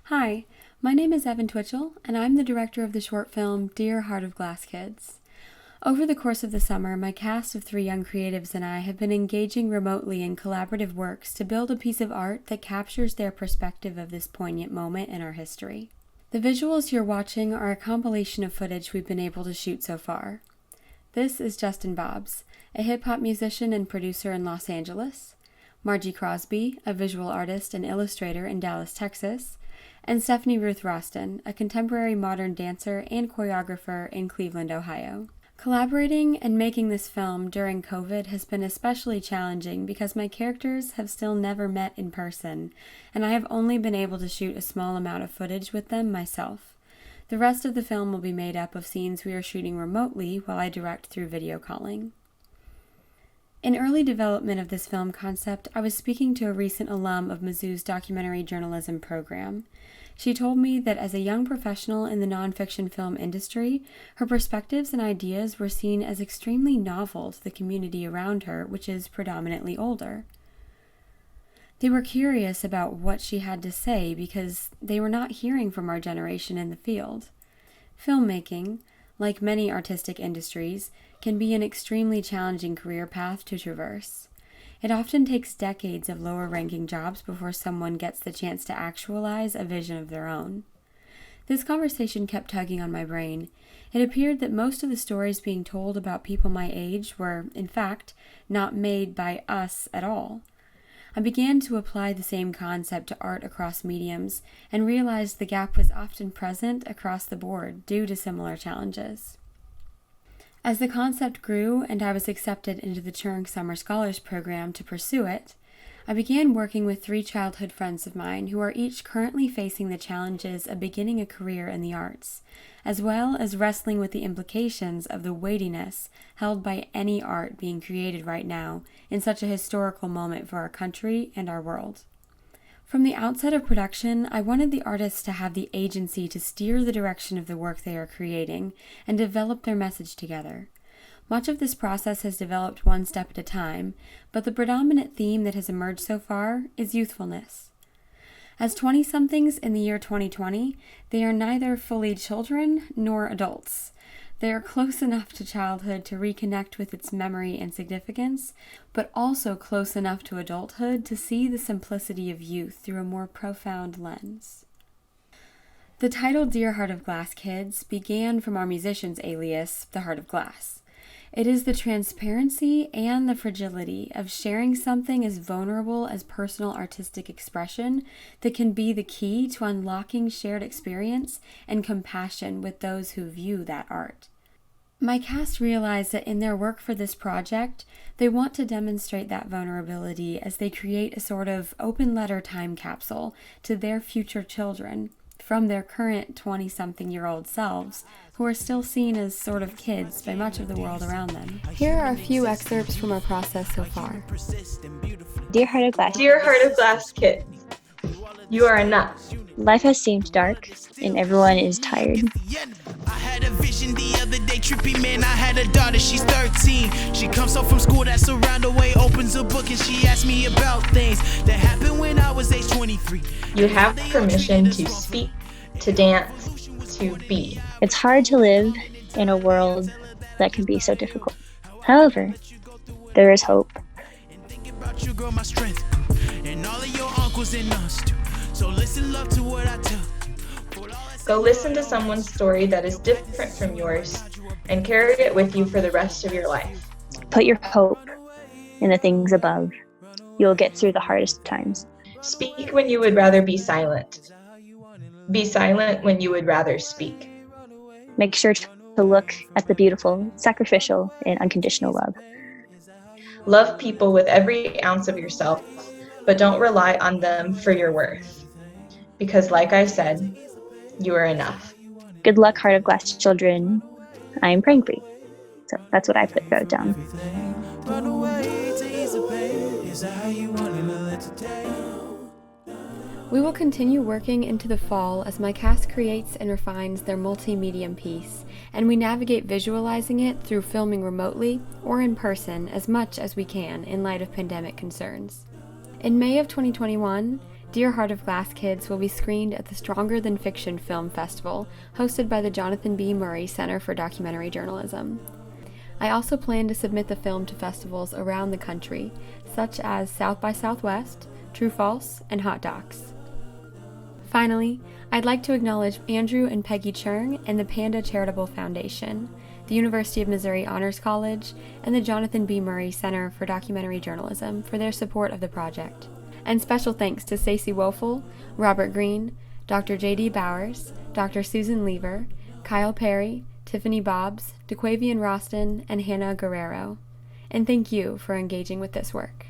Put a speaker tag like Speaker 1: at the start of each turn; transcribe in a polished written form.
Speaker 1: Hi, my name is Evan Twitchell, and I'm the director of the short film Dear Heart of Glass Kids. Over the course of the summer, my cast of 3 young creatives and I have been engaging remotely in collaborative works to build a piece of art that captures their perspective of this poignant moment in our history. The visuals you're watching are a compilation of footage we've been able to shoot so far. This is Justin Bobbs, a hip-hop musician and producer in Los Angeles, Margie Crosby, a visual artist and illustrator in Dallas, Texas, and Stephanie Ruth Roston, a contemporary modern dancer and choreographer in Cleveland, Ohio. Collaborating and making this film during COVID has been especially challenging because my characters have still never met in person, and I have only been able to shoot a small amount of footage with them myself. The rest of the film will be made up of scenes we are shooting remotely while I direct through video calling. In early development of this film concept, I was speaking to a recent alum of Mizzou's documentary journalism program. She told me that as a young professional in the nonfiction film industry, her perspectives and ideas were seen as extremely novel to the community around her, which is predominantly older. They were curious about what she had to say because they were not hearing from our generation in the field. Filmmaking, like many artistic industries, can be an extremely challenging career path to traverse. It often takes decades of lower-ranking jobs before someone gets the chance to actualize a vision of their own. This conversation kept tugging on my brain. It appeared that most of the stories being told about people my age were, in fact, not made by us at all. I began to apply the same concept to art across mediums and realized the gap was often present across the board due to similar challenges. As the concept grew and I was accepted into the Turing Summer Scholars Program to pursue it, I began working with 3 childhood friends of mine who are each currently facing the challenges of beginning a career in the arts, as well as wrestling with the implications of the weightiness held by any art being created right now in such a historical moment for our country and our world. From the outset of production, I wanted the artists to have the agency to steer the direction of the work they are creating and develop their message together. Much of this process has developed one step at a time, but the predominant theme that has emerged so far is youthfulness. As 20-somethings in the year 2020, they are neither fully children nor adults. They are close enough to childhood to reconnect with its memory and significance, but also close enough to adulthood to see the simplicity of youth through a more profound lens. The title Dear Heart of Glass Kids began from our musician's alias, The Heart of Glass. It is the transparency and the fragility of sharing something as vulnerable as personal artistic expression that can be the key to unlocking shared experience and compassion with those who view that art. My cast realized that in their work for this project, they want to demonstrate that vulnerability as they create a sort of open letter time capsule to their future children from their current 20-something-year-old selves, who are still seen as sort of kids by much of the world around them. Here are a few excerpts from our process so far.
Speaker 2: Dear Heart of Glass Kids, you are enough.
Speaker 3: Life has seemed dark, and everyone is tired.
Speaker 4: I had a vision the other day, trippy man. I had a daughter, she's 13. She comes home from school, that's around the way, opens a book, and she asks me about things that happened when I was age 23.
Speaker 2: You have permission to speak, to dance, to be.
Speaker 3: It's hard to live in a world that can be so difficult. However, there is hope.
Speaker 4: Think about you, girl, my strength, and all of your uncles and aunts too. So listen, love, to what I tell you.
Speaker 2: Go listen to someone's story that is different from yours and carry it with you for the rest of your life.
Speaker 3: Put your hope in the things above. You'll get through the hardest times.
Speaker 2: Speak when you would rather be silent. Be silent when you would rather speak.
Speaker 3: Make sure to look at the beautiful, sacrificial, and unconditional love.
Speaker 2: Love people with every ounce of yourself, but don't rely on them for your worth. Because like I said, you are enough.
Speaker 3: Good luck, Heart of Glass children. I am praying for you. So that's what I wrote down.
Speaker 1: We will continue working into the fall as my cast creates and refines their multi-medium piece, and we navigate visualizing it through filming remotely or in person as much as we can in light of pandemic concerns. In May of 2021, Dear Heart of Glass Kids will be screened at the Stronger Than Fiction Film Festival, hosted by the Jonathan B. Murray Center for Documentary Journalism. I also plan to submit the film to festivals around the country, such as South by Southwest, True False, and Hot Docs. Finally, I'd like to acknowledge Andrew and Peggy Chung and the Panda Charitable Foundation, the University of Missouri Honors College, and the Jonathan B. Murray Center for Documentary Journalism for their support of the project. And special thanks to Stacey Woelfel, Robert Green, Dr. J.D. Bowers, Dr. Susan Lever, Kyle Perry, Tiffany Bobbs, DeQuavian Roston, and Hannah Guerrero. And thank you for engaging with this work.